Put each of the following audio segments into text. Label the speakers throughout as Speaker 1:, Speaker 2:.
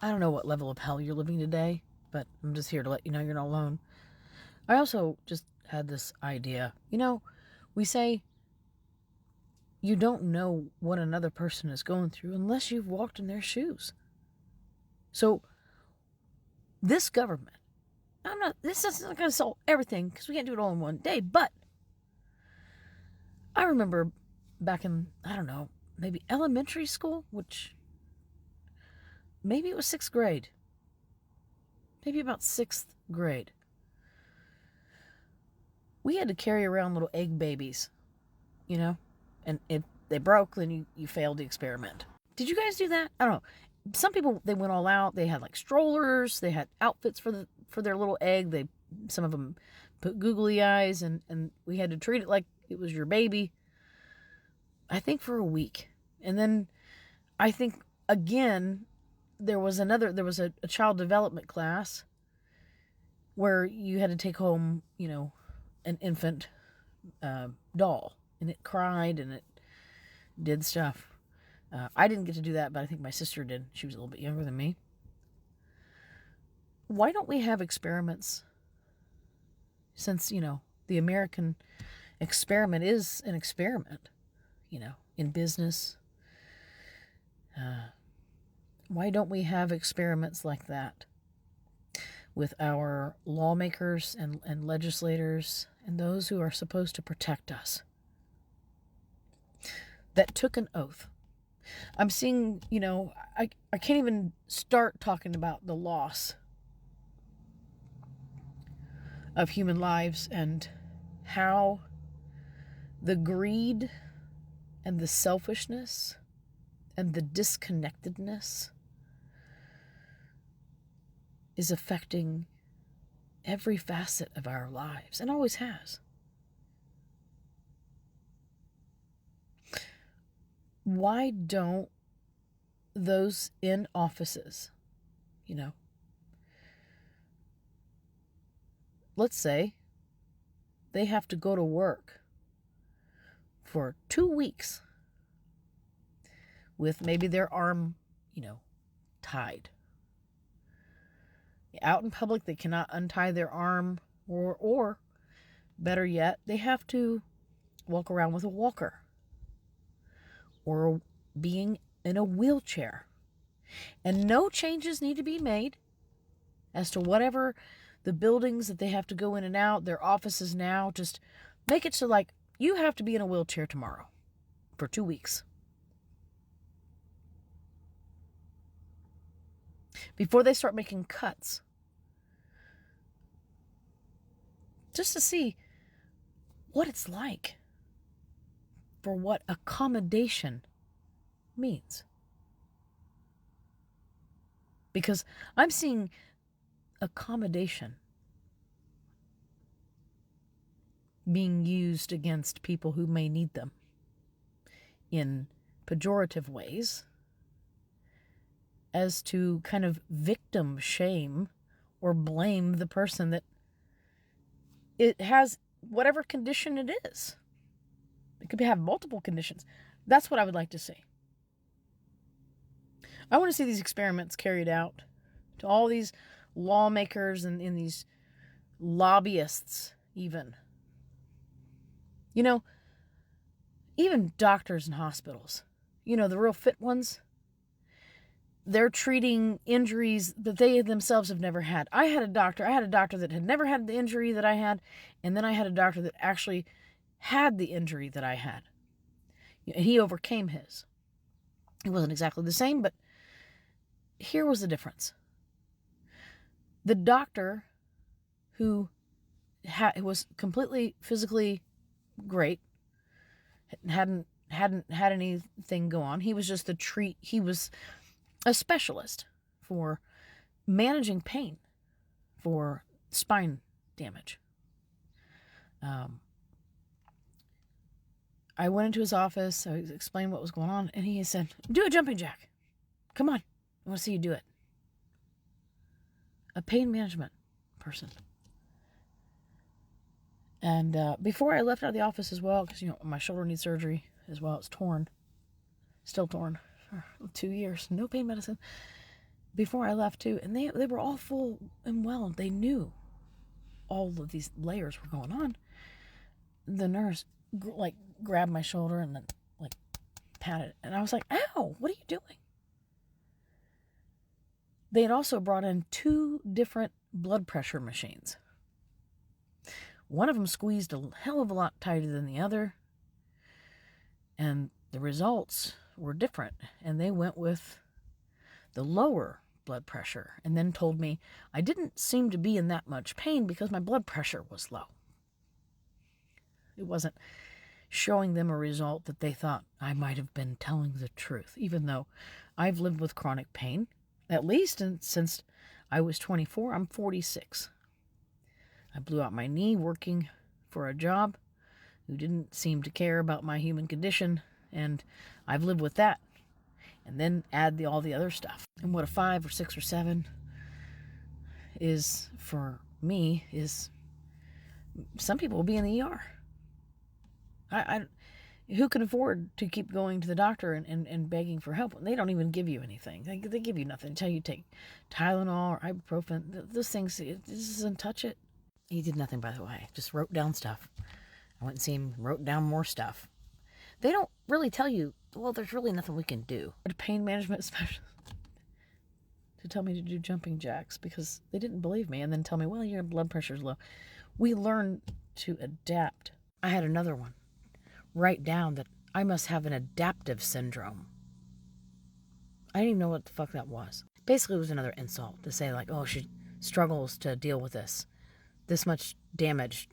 Speaker 1: I don't know what level of hell you're living today, but I'm just here to let you know you're not alone. I also just had this idea. We say you don't know what another person is going through unless you've walked in their shoes. So, this government, this is not going to solve everything because we can't do it all in one day, but I remember back in, I don't know, maybe elementary school, which maybe it was sixth grade, maybe about sixth grade. We had to carry around little egg babies, and if they broke, then you failed the experiment. Did you guys do that? I don't know. Some people, they went all out. They had like strollers. They had outfits for their little egg. Some of them put googly eyes, and we had to treat it like it was your baby. I think for a week, and then I think again there was a child development class where you had to take home, an infant doll, and it cried and it did stuff. I didn't get to do that, but I think my sister did. She was a little bit younger than me. Why don't we have experiments? Since, the American experiment is an experiment, in business. Why don't we have experiments like that with our lawmakers and legislators and those who are supposed to protect us that took an oath? I'm seeing, I can't even start talking about the loss of human lives and how the greed and the selfishness and the disconnectedness is affecting every facet of our lives and always has. Why don't those in offices, let's say they have to go to work for 2 weeks with maybe their arm, tied. Out in public, they cannot untie their arm, or better yet, they have to walk around with a walker or being in a wheelchair. And no changes need to be made as to whatever the buildings that they have to go in and out, their offices now, just make it so like you have to be in a wheelchair tomorrow for 2 weeks. Before they start making cuts. Just to see what it's like for what accommodation means. Because I'm seeing accommodation being used against people who may need them in pejorative ways as to kind of victim shame or blame the person that it has whatever condition it is. It could have multiple conditions. That's what I would like to see. I want to see these experiments carried out to all these lawmakers and in these lobbyists even. Even doctors and hospitals, the real fit ones, they're treating injuries that they themselves have never had. I had a doctor that had never had the injury that I had, and then I had a doctor that actually had the injury that I had. And he overcame his. It wasn't exactly the same, but here was the difference. The doctor who was completely physically great, hadn't had anything go on. He was just he was a specialist for managing pain for spine damage. I went into his office, I explained what was going on, and he said, "Do a jumping jack. Come on, I want to see you do it." A pain management person. And before I left out of the office as well, because, my shoulder needs surgery as well. It's torn. Still torn for 2 years. No pain medicine. before I left too, and they were all full and well. They knew all of these layers were going on. The nurse grabbed my shoulder and then patted it, and I was like, "Ow! What are you doing?" They had also brought in 2 different blood pressure machines. One of them squeezed a hell of a lot tighter than the other, and the results were different, and they went with the lower blood pressure and then told me I didn't seem to be in that much pain because my blood pressure was low. It wasn't showing them a result that they thought I might have been telling the truth, even though I've lived with chronic pain, at least since I was 24. I'm 46. I blew out my knee working for a job who didn't seem to care about my human condition, and I've lived with that. And then add all the other stuff. And what a 5 or 6 or 7 is for me is some people will be in the ER. Who can afford to keep going to the doctor and begging for help? They don't even give you anything. They give you nothing until you take Tylenol or ibuprofen. Those things, it doesn't touch it. He did nothing, by the way. Just wrote down stuff. I went and see him, wrote down more stuff. They don't really tell you, well, there's really nothing we can do. A pain management specialist to tell me to do jumping jacks because they didn't believe me and then tell me, well, your blood pressure's low. We learn to adapt. I had another one write down that I must have an adaptive syndrome. I didn't even know what the fuck that was. Basically, it was another insult to say like, oh, she struggles to deal with this much damage.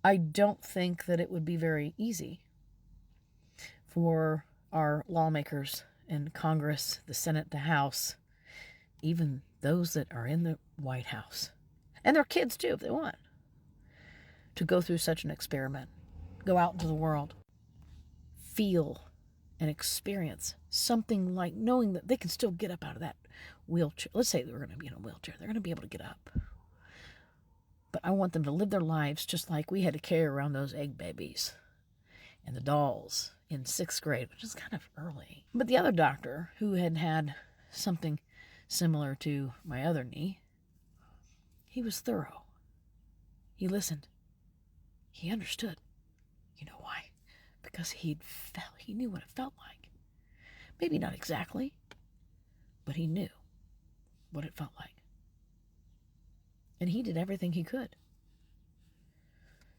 Speaker 1: I don't think that it would be very easy for our lawmakers in Congress, the Senate, the House, even those that are in the White House, and their kids too, if they want, to go through such an experiment, go out into the world, feel and experience something like knowing that they can still get up out of that wheelchair. Let's say they're going to be in a wheelchair. They're going to be able to get up. But I want them to live their lives just like we had to carry around those egg babies and the dolls in 6th grade, which is kind of early. But the other doctor, who had something similar to my other knee, he was thorough. He listened. He understood. You know why? Because he knew what it felt like. Maybe not exactly, but he knew what it felt like. And he did everything he could.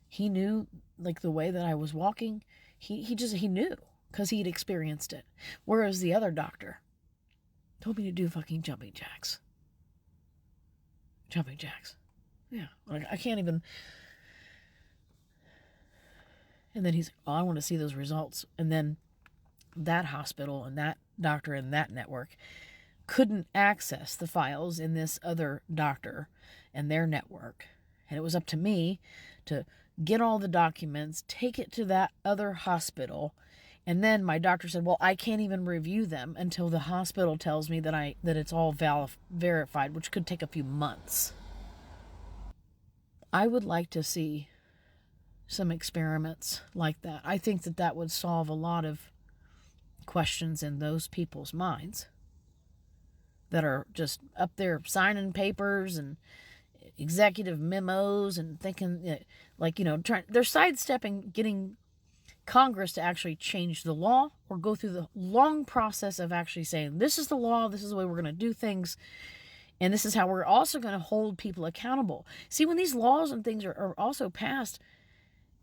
Speaker 1: He knew, like, the way that I was walking. He knew, because he'd experienced it. Whereas the other doctor told me to do fucking jumping jacks. Jumping jacks. Yeah, like, I can't even. And then he's like, oh, I want to see those results. And then that hospital and that doctor and that network couldn't access the files in this other doctor and their network. And it was up to me to get all the documents, take it to that other hospital. And then my doctor said, well, I can't even review them until the hospital tells me that it's all verified, which could take a few months. I would like to see some experiments like that. I think that would solve a lot of questions in those people's minds that are just up there signing papers and executive memos and thinking they're sidestepping getting Congress to actually change the law or go through the long process of actually saying, this is the law, this is the way we're going to do things, and this is how we're also going to hold people accountable. See, when these laws and things are also passed,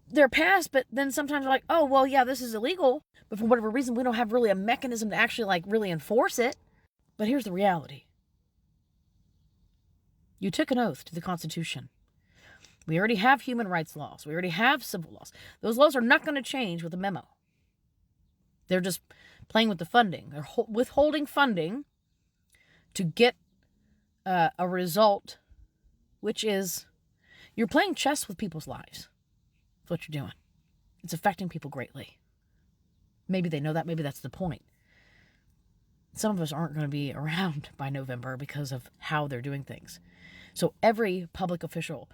Speaker 1: they're passed, but then sometimes they're like, oh, well, yeah, this is illegal, but for whatever reason, we don't have really a mechanism to actually really enforce it. But here's the reality. You took an oath to the Constitution. We already have human rights laws. We already have civil laws. Those laws are not going to change with a memo. They're just playing with the funding. They're withholding funding to get a result, which is you're playing chess with people's lives. That's what you're doing. It's affecting people greatly. Maybe they know that. Maybe that's the point. Some of us aren't going to be around by November because of how they're doing things. So every public official,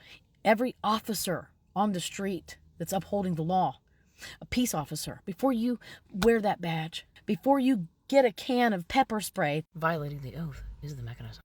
Speaker 1: every officer on the street that's upholding the law, a peace officer, before you wear that badge, before you get a can of pepper spray. Violating the oath is the mechanism.